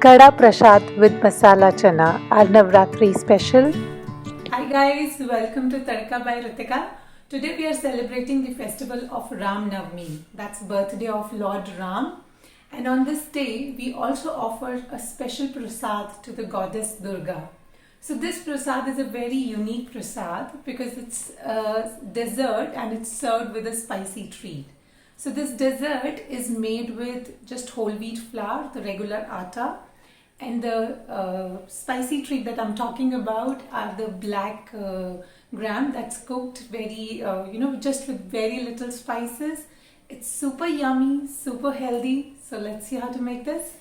Kada Prasad with Masala Chana, our Navratri special. Hi guys, welcome to Tadka by Ritika. Today we are celebrating the festival of Ram Navami. That's birthday of Lord Ram. And on this day, we also offer a special prasad to the goddess Durga. So this prasad is a very unique prasad because it's a dessert and it's served with a spicy treat. So this dessert is made with just whole wheat flour, the regular atta, and the spicy treat that I'm talking about are the black gram that's cooked very, just with very little spices. It's super yummy, super healthy. So let's see how to make this.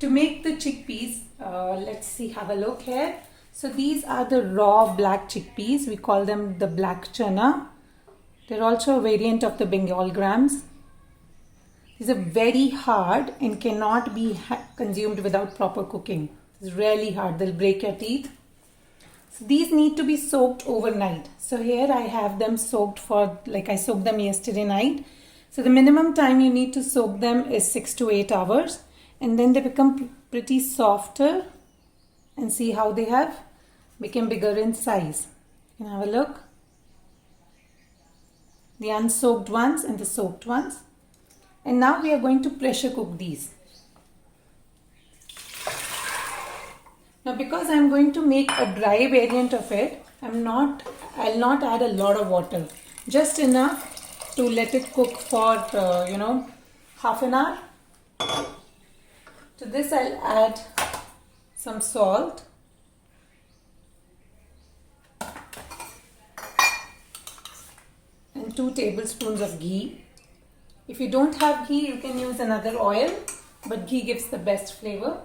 To make the chickpeas, let's see, have a look here. So these are the raw black chickpeas. We call them the black chana. They're also a variant of the Bengal grams. These are very hard and cannot be consumed without proper cooking. It's really hard. They'll break your teeth. So these need to be soaked overnight. So here I have them soaked for, like I soaked them yesterday night. So the minimum time you need to soak them is 6 to 8 hours. And then they become pretty softer. And see how they have become bigger in size. You can have a look. The unsoaked ones and the soaked ones. And now we are going to pressure cook these. Now because I am going to make a dry variant of it, I'll not add a lot of water. Just enough to let it cook for half an hour. To this I'll add some salt. And 2 tablespoons of ghee. If you don't have ghee, you can use another oil, but ghee gives the best flavor.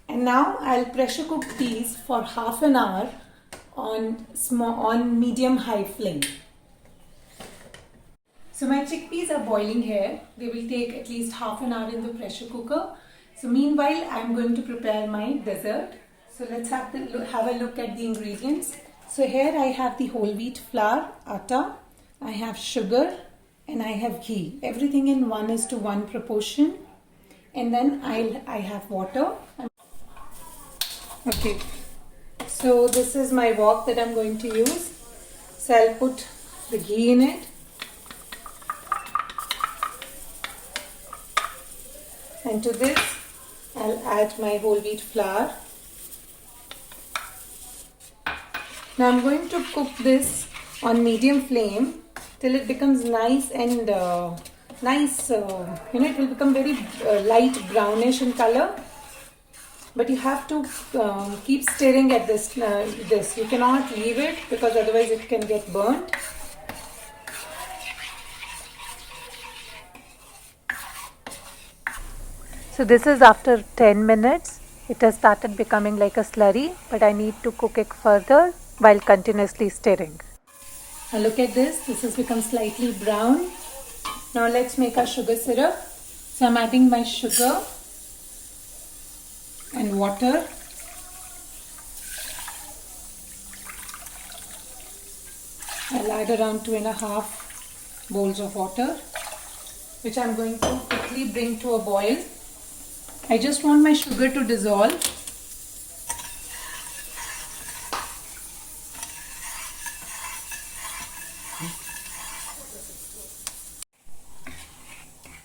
And now I'll pressure cook these for half an hour on medium-high flame. So my chickpeas are boiling here. They will take at least half an hour in the pressure cooker. So meanwhile, I'm going to prepare my dessert. So let's have a look at the ingredients. So here I have the whole wheat flour, atta. I have sugar. And I have ghee. Everything in 1:1 proportion. And then I have water. Okay. So this is my wok that I'm going to use. So I'll put the ghee in it. And to this, I'll add my whole wheat flour. Now I'm going to cook this on medium flame till it becomes nice and it will become very light brownish in color. But you have to keep stirring at this. You cannot leave it because otherwise it can get burnt. So this is after 10 minutes. It has started becoming like a slurry, but I need to cook it further while continuously stirring. Now look at this. This has become slightly brown. Now let's make our sugar syrup. So I'm adding my sugar and water. I'll add around 2.5 bowls of water, which I'm going to quickly bring to a boil. I just want my sugar to dissolve.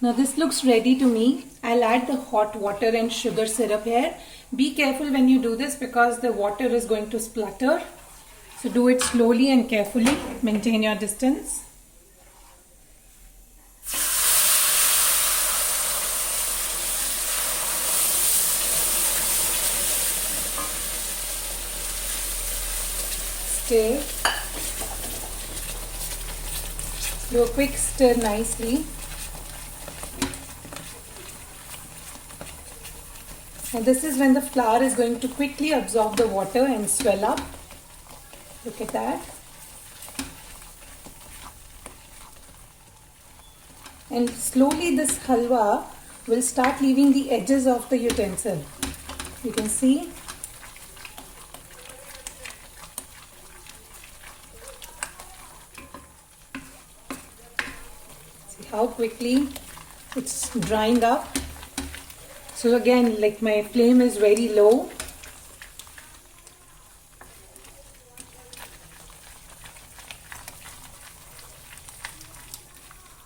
Now this looks ready to me. I'll add the hot water and sugar syrup here. Be careful when you do this because the water is going to splutter. So do it slowly and carefully. Maintain your distance. Stir. Do a quick stir nicely. And this is when the flour is going to quickly absorb the water and swell up. Look at that. And slowly this halwa will start leaving the edges of the utensil. You can see. See how quickly it's drying up. So again, like my flame is very low.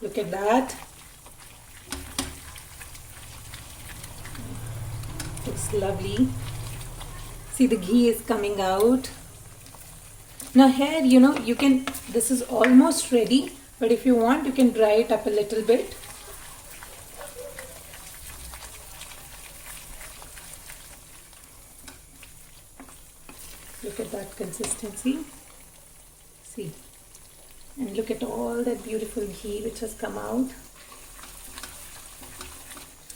Look at that. Looks lovely. See, the ghee is coming out. Now here, you can, this is almost ready, but if you want, you can dry it up a little bit. Look at that consistency. See, and look at all that beautiful ghee which has come out.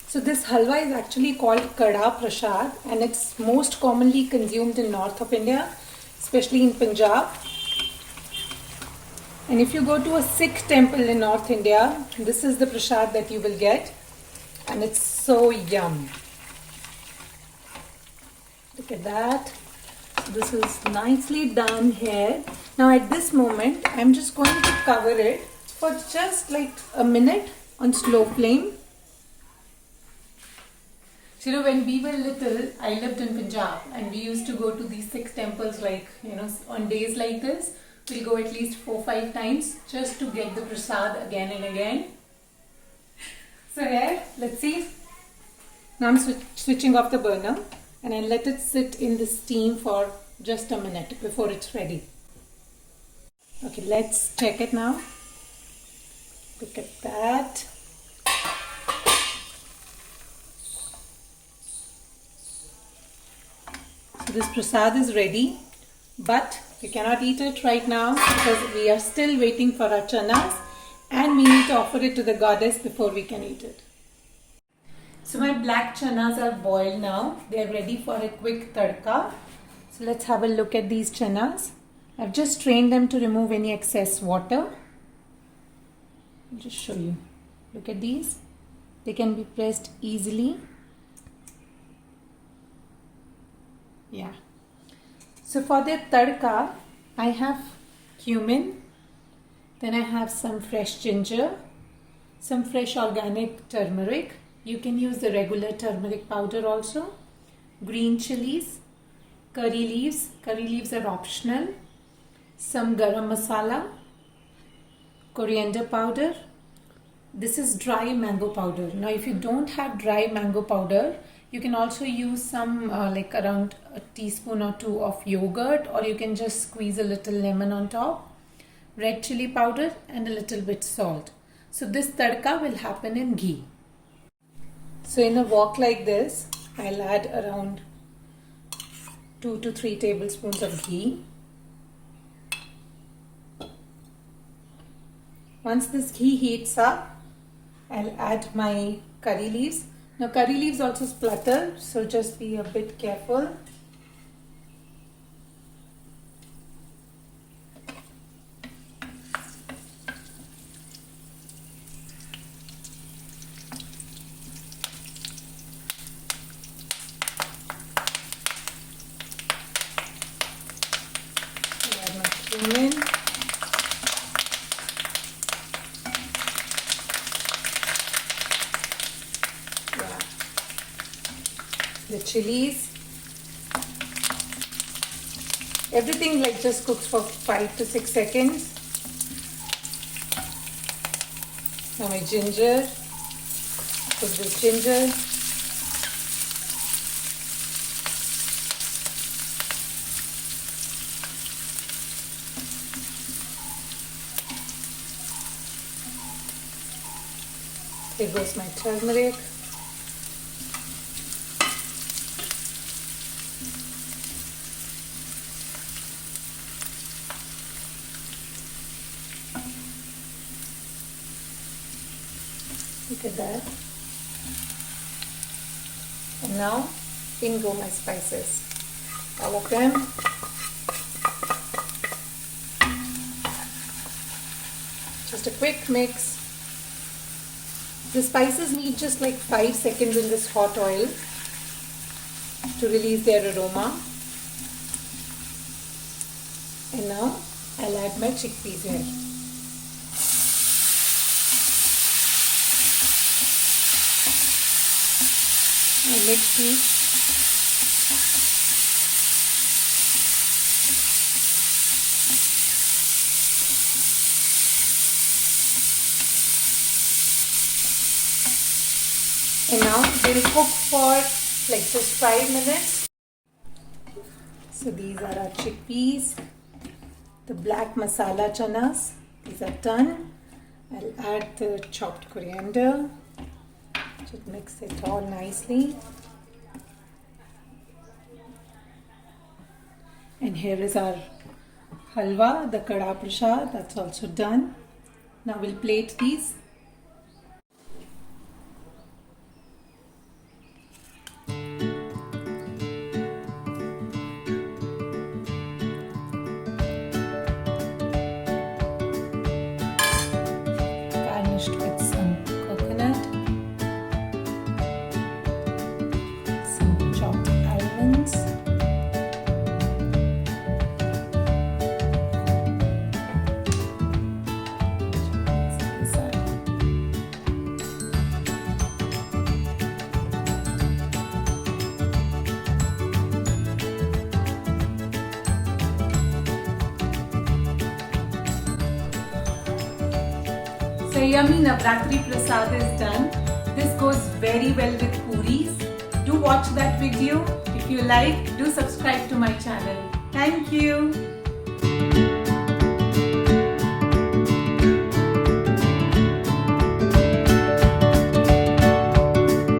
So this halwa is actually called Kada Prasad, and it's most commonly consumed in north of India, especially in Punjab. And if you go to a Sikh temple in North India, this is the prasad that you will get, and it's so yum. Look at that. This is nicely done here. Now at this moment, I'm just going to cover it for just like a minute on slow flame. So, when we were little, I lived in Punjab, and we used to go to these Sikh temples like, on days like this. We'll go at least 4-5 times just to get the prasad again and again. So here, let's see. Now I'm switching off the burner, and I'll let it sit in the steam for just a minute before it's ready. Okay, let's check it now. Look at that. So this prasad is ready, but we cannot eat it right now because we are still waiting for our chanas, and we need to offer it to the goddess before we can eat it. So my black chanas are boiled now. They are ready for a quick tadka. So let's have a look at these chanas. I've just strained them to remove any excess water. I'll just show you. Look at these. They can be pressed easily. Yeah. So for the tadka, I have cumin, then I have some fresh ginger, some fresh organic turmeric. You can use the regular turmeric powder also. Green chilies, curry leaves. Curry leaves are optional. Some garam masala, coriander powder. This is dry mango powder. Now if you don't have dry mango powder, you can also use some like around a teaspoon or 2 of yogurt, or you can just squeeze a little lemon on top. Red chili powder and a little bit salt. So this tadka will happen in ghee. So in a wok like this, I'll add around 2 to 3 tablespoons of ghee. Once this ghee heats up, I'll add my curry leaves. Now curry leaves also splutter, so just be a bit careful. Add my cumin. The chilies. Everything like just cooks for 5 to 6 seconds. Now my ginger. Put this ginger. Here goes my turmeric. Look at that. And now in go my spices. All of them. Just a quick mix. The spices need just like 5 seconds in this hot oil to release their aroma. And now I'll add my chickpeas here. I mix these. And now they'll cook for like just 5 minutes. So these are our chickpeas, the black masala chanas. These are done. I'll add the chopped coriander. Just mix it all nicely. And here is our halwa, the kada prasad. That's also done. Now we'll plate these. With some coconut, some chopped almonds, so yummy Navratri Prasad is done. This goes very well with puris. Do watch that video. If you like, do subscribe to my channel. Thank you.